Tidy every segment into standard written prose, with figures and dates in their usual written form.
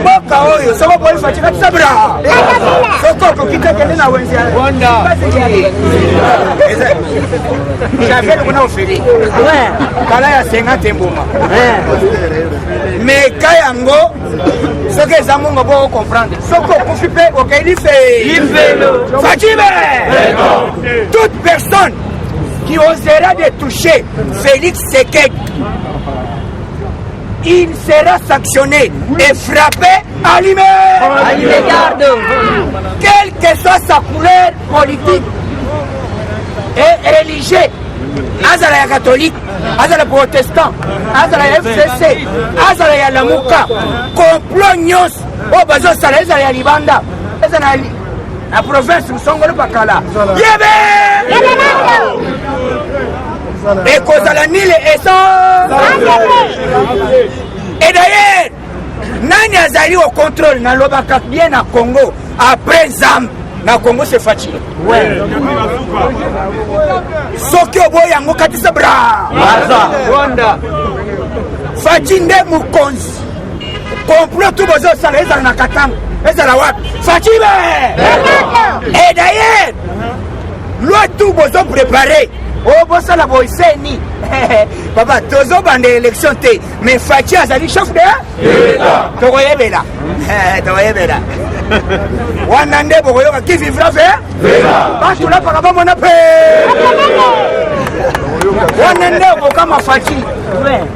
Mboka oyo soko boy fatika tsabra. Soko kokita kende na wenzi. Wanda. J'avais le nom Félix. Ouais. Kala ya 50 mboma. Mais kayango ce que zamongo bo comprendre. Soko kufipe okelife. Fatima. Toute personne qui osera de toucher Félix Sekek, il sera sanctionné et frappé à l'immédiat. Quelle que soit sa couleur politique et religieuse, azala ya catholique, azala protestant, azala ya FCC, azala ya lamuka, complot nyos, o bazo sala ezala ya libanda, ezala la province Musongolo Bakala. Yebe! Et kozala nile et d'ailleurs, nani azali au contrôle na lobaka bien na Congo après Zam na Congo c'est facile. Ouais. Soki oboyango katisa bra. Rwanda. Fatinde mukonzi. Complot tout bozo sala ezala na Katanga. Ezala wapi? Fatime! Et d'ailleurs, loi tout bozo préparé. Oh, bossa la boiseni. Papa, tozo bande élection te. Mais Fachi azali chef de? Togoyebela. Togoyebela. Wanande bogoyoka qui vivra faire? Batu la paraba mona pe. Wanande bokama Fachi.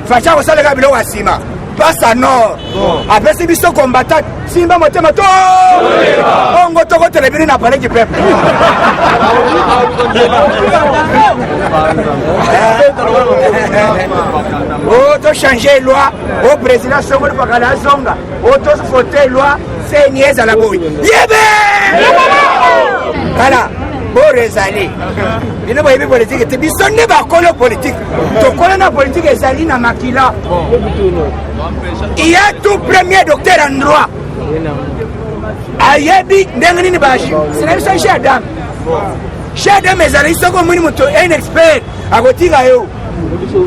Fachi osala bilo wasima. Passe à nord. Après si biso combattant, simba motema to. Ongo toko telebiri na parler du peuple. Oh, to changer loi, au président Songolo Bakala Zonga, oh, to voter loi, c'est niaise à la bouille. Yebe! Voilà, bon rezali. Il n'y a pas de politique, tu dis sonne pas colo politique. Tu connais la politique et Zali na makila. Il y a tout premier docteur en droit. Ayebi ndengani ni bashi. C'est même ça chez Adam. Chez Adam ezali soko muni muto un expert akotika yo.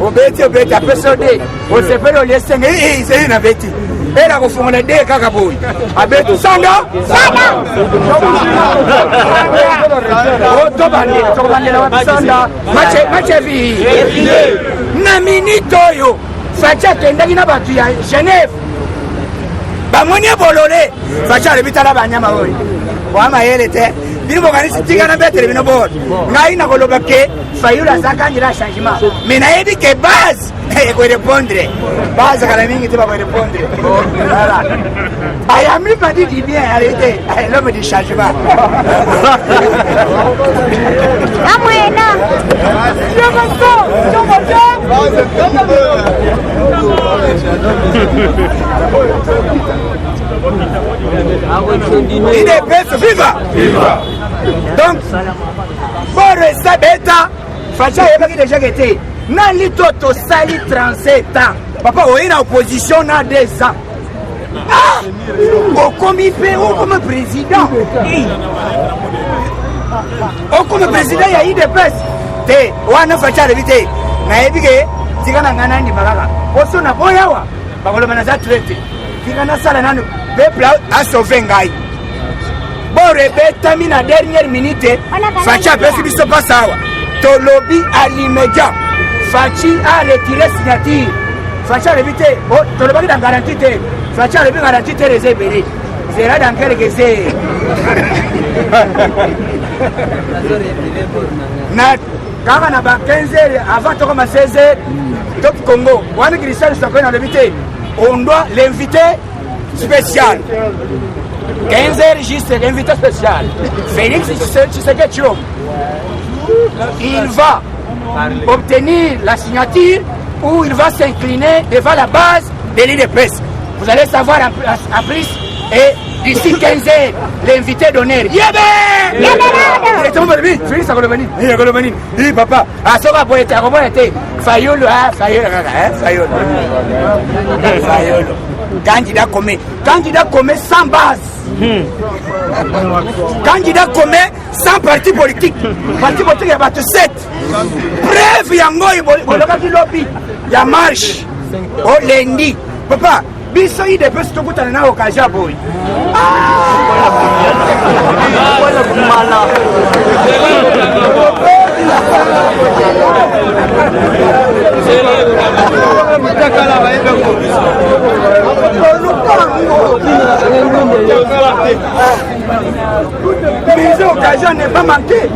Obeti apesode. O sepelo lesenge c'est na beti. Era kofunga de kaka boy. Abetu sanda. Tobande la sanda. Mache vi. Na minito yo. Facha kendaki na batu ya Genève. Bamoni bolole. Facha lebita la banyama oyo. Wa mayele te. Bino bokanisi tika na betere bino bol. Ngai na koloba ke Fayulu saka njira changement. Mais na yebi ke base ko répondre. Base kala mingi te ba ko répondre. Voilà. Ayami pas dit bien arrêtez. L'homme du changement. Amwena. Il est bête, viva! Donc, pour ça, bêta, Facha est pas déjà été. N'a li toto sali 37 ans. Papa, on est en opposition à 2 ans. Ah! Au comité, ou comme président. Au comme président, il y a eu des presses. Té, on a fait l'éviter. Na ebike, tigana ngana ndi malaka. Oso na boyawa, bakolo manaza traité. Tigana sala nanu, peuple a sauvé ngai. Bon rebeta mina dernière minute, Facha pesi biso pasawa. To lobby à l'immédiat. Fachi a retiré signature. Facha rebite, oh, to lobby dans garantie te. Facha rebite garantie te les ébélés. C'est là dans quel que c'est. Na kama na ba 15h avant de commencer 16h top Congo wani Christian Sokwe na l'invité on doit l'inviter spécial 15h juste l'invité spécial Félix Tshisekedi il va obtenir la signature ou il va s'incliner devant la base de l'île de presse. Vous allez savoir en plus et d'ici 15 heures, l'invité d'honneur. Yébé! Yébé! C'est mon bébé. Félix a revenu. Il a revenu. Il dit papa, à ce moment-là, il a été Fayulu, Fayulu. Candidat commun sans base. Candidat commun sans parti politique. Parti politique, il y a 7. Bref, il y a un lobby. Il y a marche. Au lundi. Papa, biso idepesi tokutana na occasion boy mais occasion n'est pas manquée.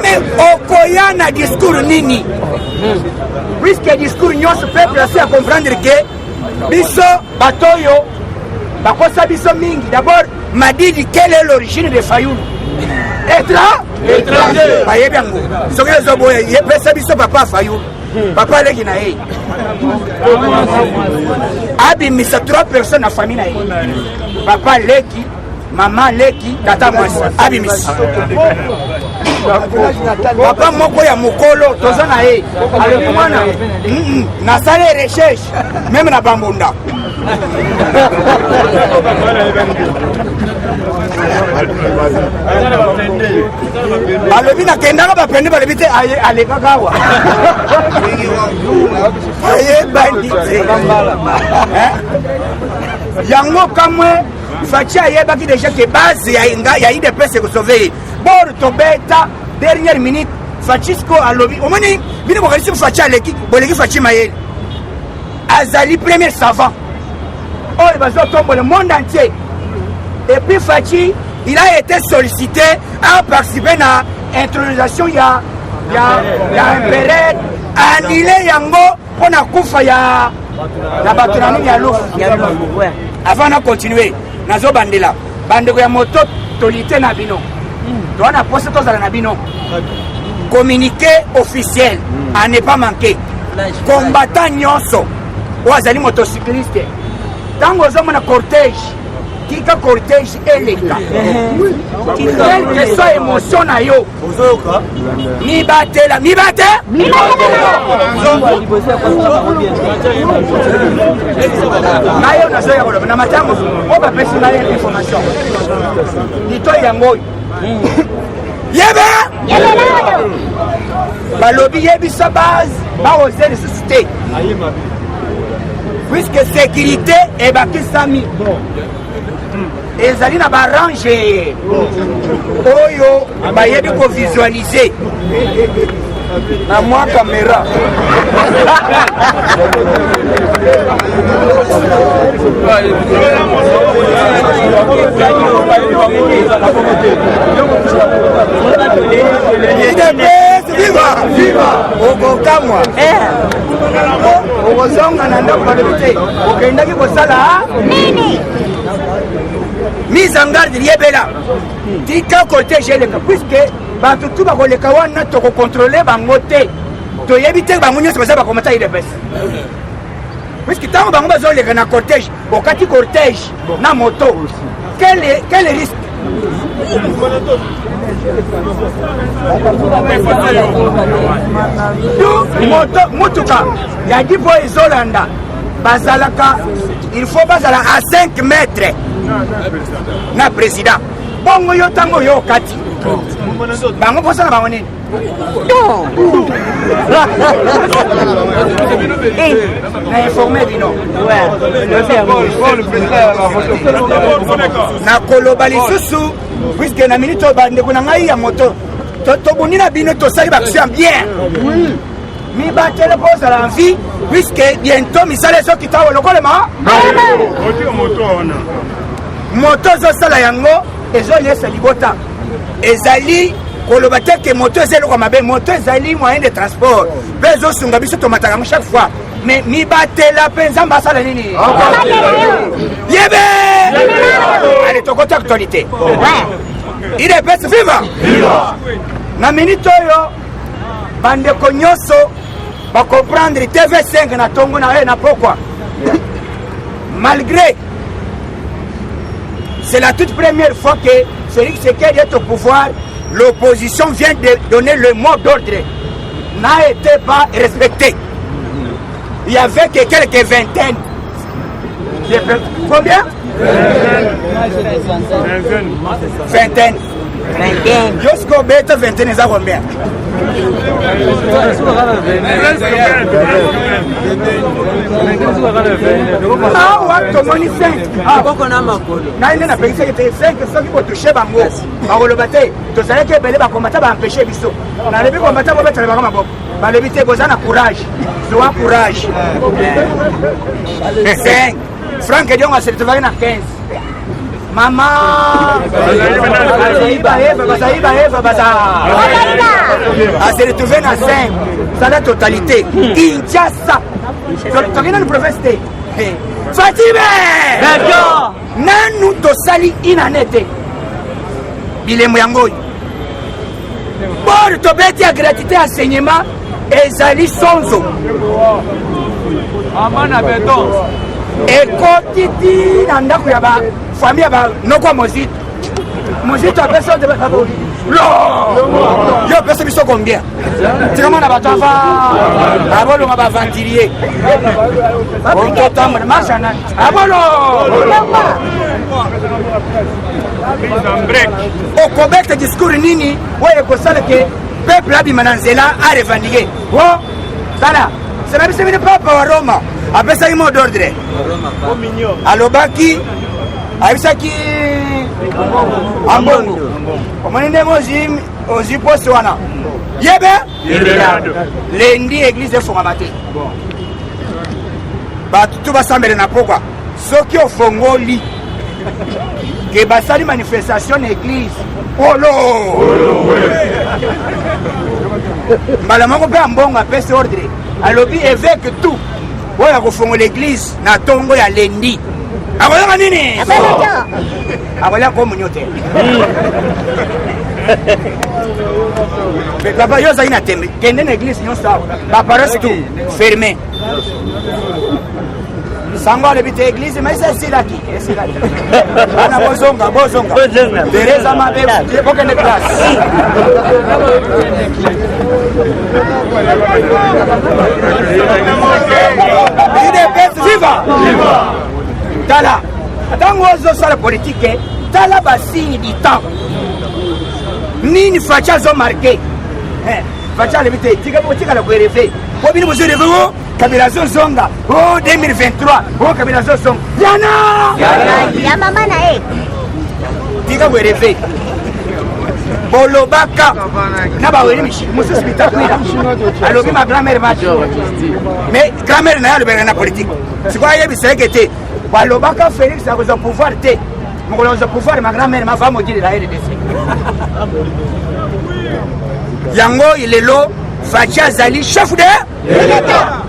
Mais okoya na discours nini puisque discours nyonso peut placer à comprendre que biso batoyo bakosa biso mingi. D'abord Madidi, quelle est l'origine de Fayoulou? Étranger. Bayebi yango soki ezoboya yepesa biso papa Fayoulou papa leki na ye abimisa 3 personnes na famille na ye papa leki maman leki tata mwasi abimisi papa moko ya mokolo toza na ye alobi mwana nasala recherche meme na bambunda alobi nakendaka bapende balobi te alekaka awa ayebandi te yango kamwe Fachi ayebaki déjà que base ya IDPS ekosauve bor tobeta dernière minute Fachisco alobi omoni bino bokalisi Fachi aleki boleki Fachi mayele azali premier savant oyo bazotombola le monde entier. Et puis Fachi il a été sollicité à participer à l'intronisation ya impérial annulé yango pona kufa ya batonani ya lufu avant de continuer. Nazo bandela bandeko ya moto tolite na bino doana poste tozala na bino communiqué officiel à ne pas manquer combattant nyonso wazali motocycliste tango zomona cortège tika cortège eleka quelle que soit émotion na yo mibate nayo nazoya koloba na matango o bapesi na ye information lito yango yebe balobi yebisa base baoze lisusu te puisque sécurité ebakisami ezali na barange oyo bayebi kovisualize na mwa kamera okokamwa okozonga na ndako balobi te okendaki kosala nini mise en garde liebela tika cortège eleka puisque bato tu bakoleka wana tokokontrole bango te toyebi te bango nyonso baza bakomata IDPS puisque ntango bango bazoleka na cortège okati cortège na moto quel risque motuka ya dipo ezolanda bazalaka il faut bazala à 5 mètres na président bongo yo tango yo kati bango posala bango nini na informé bino na koloba lisusu puisque na minute bandeko na ngai ya moto tobuni na bino tosali baction bien mibatele pozala en vie puisque bientôt misala ezoki tawo lokolema moto ezosala yango ezoliesa libota ezali koloba te ke moto eza eloko mabe moto ezali moyen de transport mpe ezosunga biso tomataka yango chaque fois mais mibatela mpe nzambe asala nini yebe ale tokota actualité IDPS viva na minute oyo bandeko nyonso bakomprendre TV5 na tongo na ye na pokwa malgré c'est la toute première fois que Félix Tshisekedi est au pouvoir, l'opposition vient de donner le mot d'ordre n'a été pas respecté. Il y avait que quelques vingtaines Combien? Vingtaine. Jusqu'au bête, vingtaine, ils ont combien? Ah ouais, ton moni 5. Ah, beaucoup n'a pas connu. N'a pas payé 5, ceux qui vont toucher Bango. Par le bâté, tu savais que Belé va combattre, va empêcher Bisso. On a levé combattre, va mettre le baron à Bob. Va l'éviter, vous avez courage. Sois courage. 5. Franck et Dion va se retrouver à 15. Maman, à se retrouver à 5. C'est la totalité. Kinshasa. Tu viens de province. Fatime! Nanu tosali inanete. Bilemu yangoy. Pour te bêter à gratuité enseignement, ezali sonzo. Amana beton. Ekotiti na ndako ya ba famille ba noko mozito. Mozito a personne de babo. Yo personne biso combien? Tu comment na batava? Abolo nga ba ventilier. On totam na machana. Abolo. Au Québec discours nini, ouais ko sala ke peuple abi mananzela a revendiquer. Oh, sala. C'est la mission de papa wa Roma. Après ça, il m'a d'ordre. Alobaki, Aïsaki, Ambongo. Comment on est aux postes wana? Yebe? Lundi, église de Fongamate. Bah, tout va s'embêter na pourquoi? Ceux qui ont fongoli, que basali manifestation église. Oh non! Malamango pe Ambongo a fait ordre. Alobi évêque tout. Oya kofongo l'église na tongo ya lendi. Akoya nini? Akoya ko munyote. Mais papa yo za ina tembe. Kende na église nyo sa. Papa reste tout fermé. Sango le bite église mais c'est là qui. C'est là. Ana bozonga. Teresa mabe aucune place. Viva! Tala, dans la politique, tala ba signe du temps. Nini facha zo marqué. Facha le bite, tika la rêver. Ko bini vous rêver oh, Kabila zonga. Oh 2023, oh Kabila zonga. Yana! Ya mama na tika vous rêver. Bolobaka na ba weli mishi musu spita kwira alobi ma grand-mère macho mais grand-mère na le bena politique c'est quoi yebi sekete bolobaka Félix a besoin pouvoir te mon besoin pouvoir ma grand-mère ma femme dit la RDC yango il est lo Facha Zali chef de l'État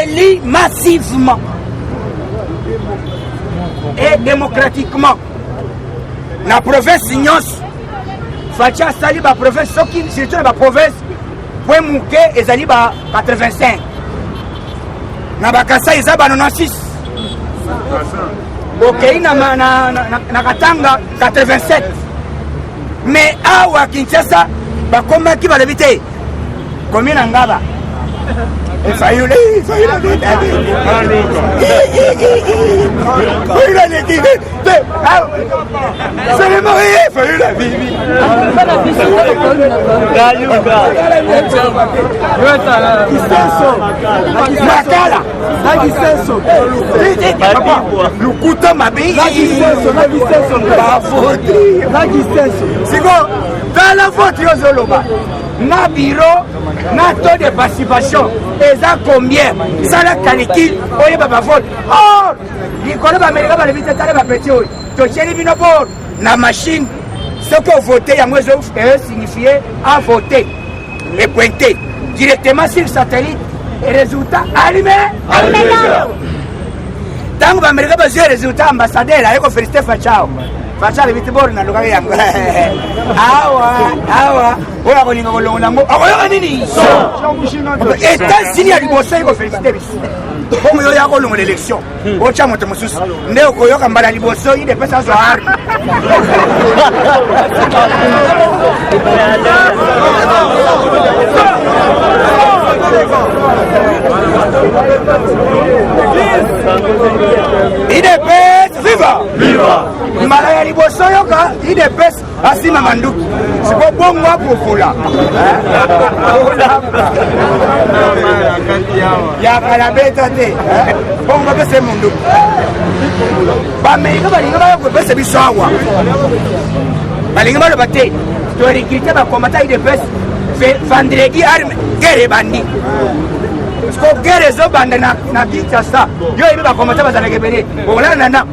élu massivement et démocratiquement la province Nyos Facha sali ba province soki surtout ba province point muke ezali ba 85 na bakasa eza ba 96 okay na Katanga 87 mais awa Kinshasa ba koma ki ba lebite combien na ngaba Fayule c'est le mari Fayule Bibi Makala Lukuta Mabi c'est quoi dans la voiture Zoloba na bureau na taux de participation eza combien ça la calcul oye baba vote oh likolo ba Amerika ba lebite tale ba petit oyo to cheli bino pour na machine ce que voter ya mwezo signifier à voter et pointer directement sur satellite et résultat allumé tant ba Amerika ba jouer résultat ambassadeur ayeko féliciter Fachao Facha le bitibor na luka yango awa oya kolinga kolongola ngo akoyoka nini États-Unis ya liboso iko féliciter biso bongo yo ya kolongola élection ocha moto mosusu nde okoyoka mbala liboso ide pesa zo arme IDPS asima manduki siko bongo apufula ya kalabeta te bongo pese munduki bameika balinga bakwepesa biso awa balinga baloba te torikirite bakomata IDPS vendredi arme gere bandi ko gere zo banda na Kinshasa yo ibe bakomata bazalake bele olala nana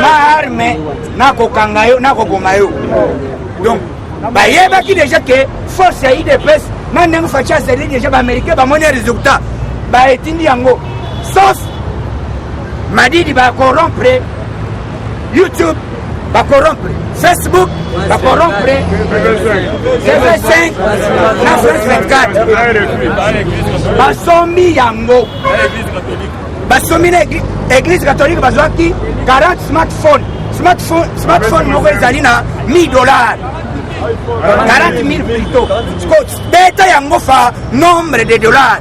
ma arme nako kangayo nako bomayo donc bayebaki déjà que force ya IDPS maintenant facha zeli déjà ba américain ba moni résultat ba etindi yango sos Madidi ba corrompre YouTube ba corrompre Facebook ba corrompre TV5 na France 24 basombi yango basombi na église catholique bazwaki 40 smartphone moko ezali na $1000 40,000 plutôt beta yango fa nombre de dollars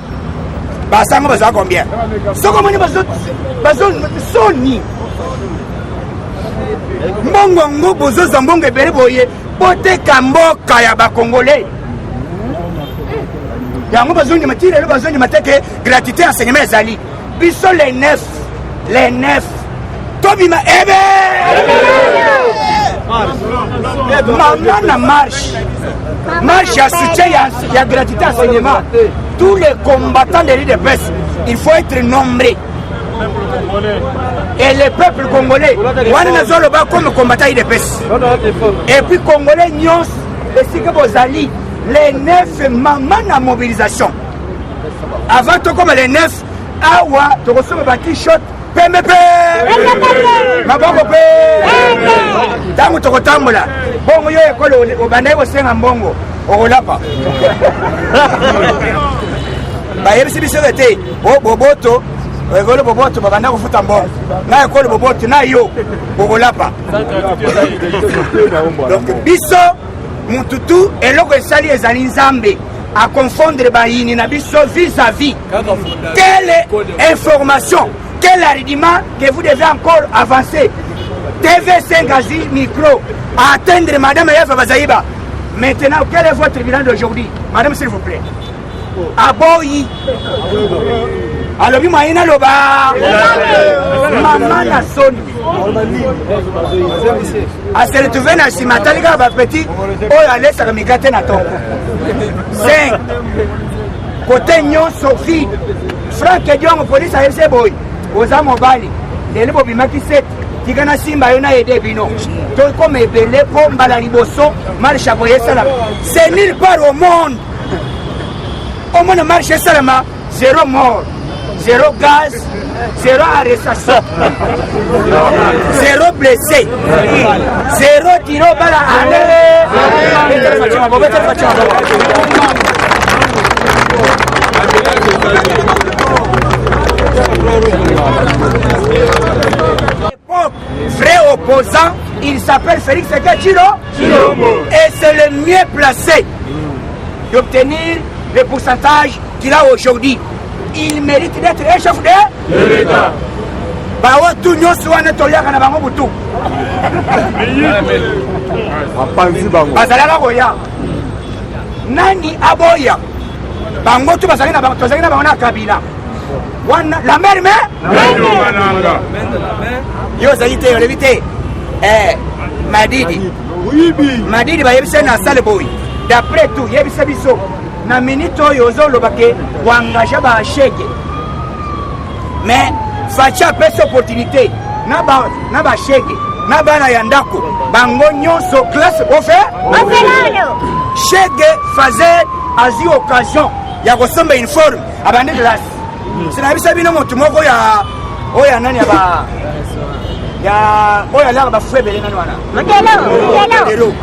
basango bazwa combien soko moni bazosoni mbongo ngo bozoza mbongo ebele boye boteka mboka ya bakongole yango bazongi matire le bazongi mateke gratuité enseignement ezali biso les neuf tobima ebe mama na marche ya soutien ya gratuité enseignement tous les combattants de l'IDPS il faut être nombreux et le peuple congolais wana nazoloba comme combattant IDPS et puis congolais nyos esika bozali les 9 mama na mobilisation avant to comme les 9 awa to kosoma ba t-shirt PMP mabongo pe tangu to kotambola bongo yo ekolo obandai bosenga mbongo okolapa bayebisi biso te boboto ekolo boboto babanda kofuta mbongo na ekolo boboto na yo okolapa donc biso mututu eloko esali ezali nzambe à confondre bayini na biso vis-à-vis quelle information quel argument que vous devez encore avancer TV5 Asie micro à atteindre madame Eva Bazaïba. Maintenant quel est votre bilan d'aujourd'hui madame s'il vous plaît aboyi alobi maina loba mama na soni a se retrouver na simatalika ba petit oyo alesa mikate na toko 5 côté nyonso vide Frank Diongo police a ese boy oza mobali lelo bobimaki 7 tigana simba yo na ede bino to comme ebele po mbala liboso marche aboye sala c'est nulle part au monde marche salama 0 mort 0 gaz 0 arrestation 0 blessé 0 tiro bala vrai opposant, il s'appelle Félix Chilombo et c'est le mieux placé d'obtenir le pourcentage qu'il a aujourd'hui. Il mérite d'être un chef de l'État. Bawa tout nyonso wana toyaka na bango butu. Bazalaka koya. Nani aboya? Bango tu bazalaka na bango tozalaka na bango na Kabila. Wana la mère yo zalite yo levite Madidi ba yebise na sale boy. D'après tout yebise biso na minute oyo ozolobake wangaja ba shege mais facha pesa opportunité na ba shege na bana ya ndako bango nyonso classe shege faisait azi occasion ya kosomba uniforme abande classe sina bisa bino motu moko ya oya nani aba ya oya la ba fwebele nani wana makelo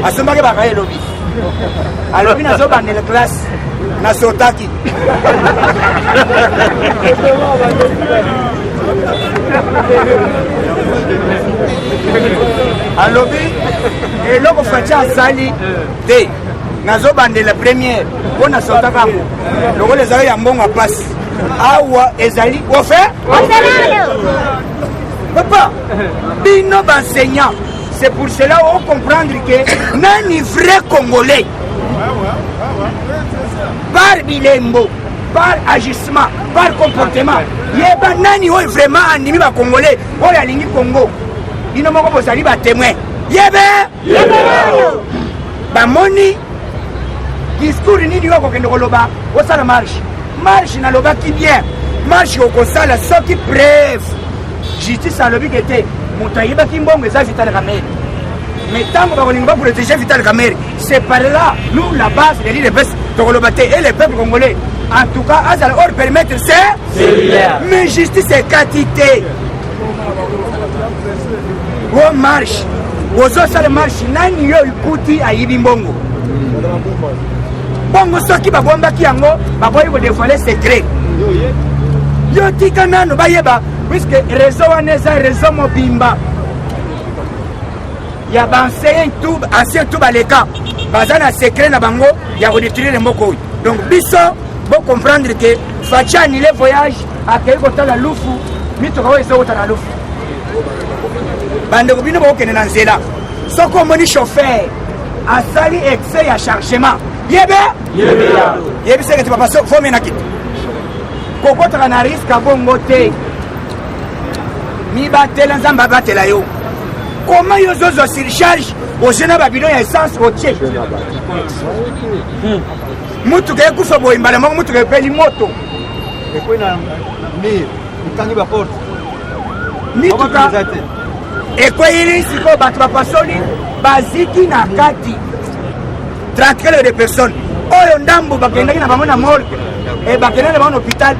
asomba ke ba kaelo bi alobi na zoba ne classe na sotaki alobi eloko facha sali te na zoba ne la première bona sotaka loko les ayo ya mbongo passe awa ezali ofe Papa, bino enseignant. C'est pour cela qu'on comprendre que nani vrai Congolais. Par bilembo, par agissement, par comportement. Yeba nani oy vraiment animi ba Congolais, oy alingi Congo. Ino moko bozali ba témoin. Yebe! Ba moni discours nini yoko kende koloba, osala marche. Marche na loba ki bien. Marche okosala soki bref. Justice alobi kete moto ayebaki mbongo eza Vital Kamerhe. Mais tant qu'on va protéger Vital Kamerhe, c'est par là, nous, la base de l'île de Bess, et le peuple congolais. En tout cas, à leur permettre, c'est mais justice est quantité. On marche. Aux autres marche, nani yo ikuti ayibi mbongo. Bongo soki babomba ki yango, baboyi ko dévoiler secret. Yo tika nano bayeba, puisque réseau waneza réseau mobimba. Ya banseye tout ancien tout baleka bazana secret na bango ya redétruire le mboko. Donc biso bon comprendre que facha ni le voyage akei kota la lufu mito kawe zo kota la lufu bande ko bino bo kene na nzela soko moni chauffeur asali excès ya chargement yebe seke tu papa so fo mena kit kokota na risque bongo te mi batela nzamba batela yo. Comment ils ont surcharge au Sénat Babylon et essence au Tchèque. Mutu ke kufa boy mbala mo mutu ke peli moto. Et quoi na mais utangi ba porte. Ni tuka. Et quoi il siko batwa pasoni baziki na kati. 30 de personnes. Oyo ndambu bakenda na bango na morgue. Et bakenda na bango hôpital.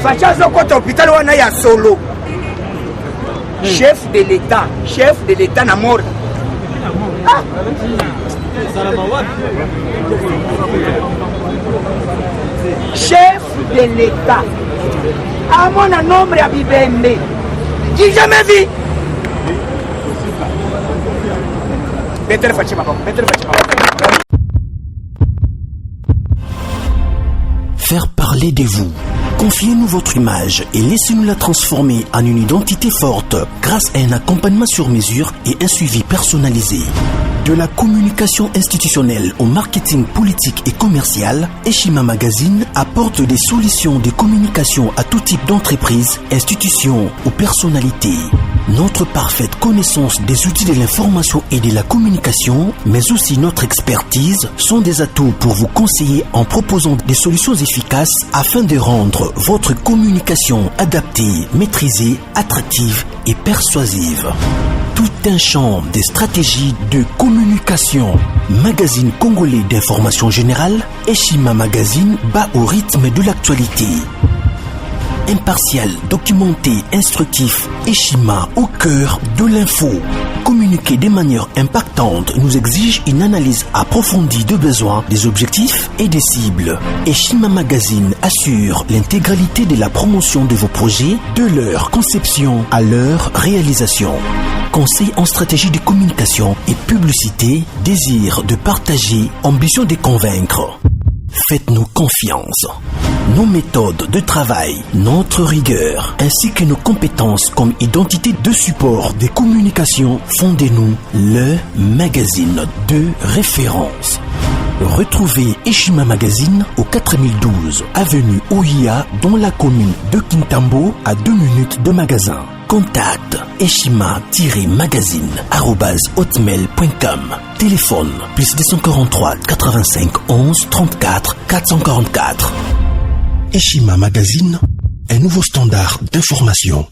Facha zo kota hôpital wana ya solo. Chef de l'État na mort. Ah. Chef de l'État. À mon nombre à Bibembe. J'ai jamais vu. Faire parler de vous. Confiez-nous votre image et laissez-nous la transformer en une identité forte grâce à un accompagnement sur mesure et un suivi personnalisé. De la communication institutionnelle au marketing politique et commercial, Eshima Magazine apporte des solutions de communication à tout type d'entreprise, institutions ou personnalités. Notre parfaite connaissance des outils de l'information et de la communication, mais aussi notre expertise, sont des atouts pour vous conseiller en proposant des solutions efficaces afin de rendre votre communication adaptée, maîtrisée, attractive et persuasive. Tout un champ de stratégies de communication. Magazine congolais d'information générale, Eshima Magazine bat au rythme de l'actualité. Impartial, documenté, instructif, Eshima au cœur de l'info. Communiquer de manière impactante nous exige une analyse approfondie de besoins, des objectifs et des cibles. Eshima Magazine assure l'intégralité de la promotion de vos projets, de leur conception à leur réalisation. Conseil en stratégie de communication et publicité, désir de partager, ambition de convaincre. Faites-nous confiance. Nos méthodes de travail, notre rigueur, ainsi que nos compétences comme identité de support des communications font de nous le magazine de référence. Retrouvez Eshima Magazine au 4012 avenue Oia dans la commune de Kintambo à 2 minutes de magasin. Contact eshima-magazine@hotmail.com. Téléphone plus 243 85 11 34 444. Eshima Magazine, un nouveau standard d'information.